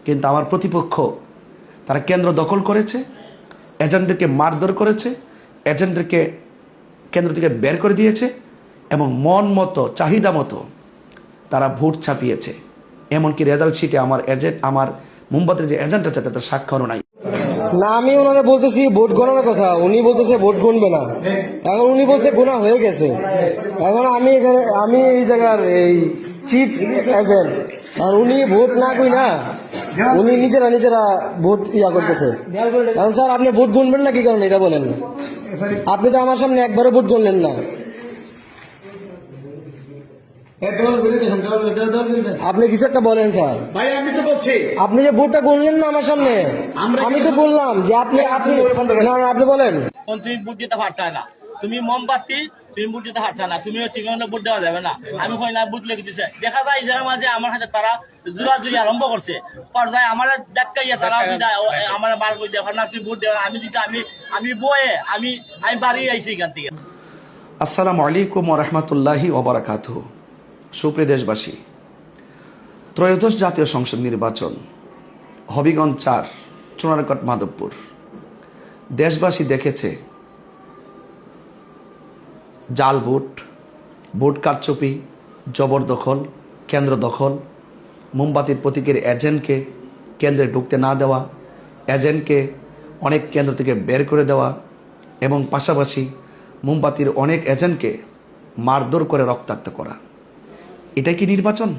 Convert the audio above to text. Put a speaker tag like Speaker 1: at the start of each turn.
Speaker 1: কিন্তু আমার প্রতিপক্ষ তারা কেন্দ্র দখল করেছে, এজেন্টদেরকে মারধর করেছে, এজেন্টদেরকে কেন্দ্র থেকে বের করে দিয়েছে এবং মন মতো চাহিদা মতো তারা ভোট ছাপিয়েছে। এমনকি রেজাল্ট শিটে আমার মোমবাতির যে এজেন্ট আছে তাদের স্বাক্ষরও নাই।
Speaker 2: না, আমি ওনারা বলতেছি ভোট গণানোর কথা, উনি বলতেছে ভোট গণবে না। এখন উনি বলছে গোনা হয়ে গেছে। এখন আমি এই জায়গার এই চিফ এজেন্ট, আর উনি ভোট না কই না, উনি নিজেরা ভোট করতেছে। এখন স্যার আপনি ভোট গণবেন না কি কারণে এটা বলেন? আপনি তো আমার সামনে একবারও ভোট গণলেন না। আপনি কিছু একটা বলেন স্যার।
Speaker 3: ভাই আমি তো বলছি
Speaker 2: আপনি যে ভোটটা গণলেন না আমার সামনে, আমি তো বললাম যে আপনি না আপনি বলেন।
Speaker 3: তুমি ভোট দিতে পারতা না, তুমি মোমবাতি, তুমি ভোট দিতে পারতা না, তুমি হচ্ছে ভোট দেওয়া যাবে না। আমি কই না ভোট লেগে দিছে। দেখা যায় এই জায়গার মাঝে আমার হাতে তারা জোরাজুরি আরম্ভ করছে। পর্যায়ে আমার দেখাইয়া তারা আমার মার করে দেওয়া না, তুমি ভোট দেওয়া। আমি দিতে আমি বয়ে আমি বাড়ি আইছি এখান থেকে।
Speaker 1: আসসালামু আলাইকুম ওয়া রাহমাতুল্লাহি ওয়া বারাকাতুহু। সুপ্রিয় দেশবাসী, ত্রয়োদশ জাতীয় সংসদ নির্বাচন, হবিগঞ্জ ৪, চুনারঘাট, মাধবপুর। দেশবাসী দেখেছে জাল ভোট, ভোট কারচুপি, জবরদখল, কেন্দ্র দখল, মোমবাতির প্রতীকের এজেন্টকে কেন্দ্রে ঢুকতে না দেওয়া, এজেন্টকে অনেক কেন্দ্র থেকে বের করে দেওয়া এবং পাশাপাশি মোমবাতির অনেক এজেন্টকে মারধর করে রক্তাক্ত করা। এটাই কি নির্বাচন?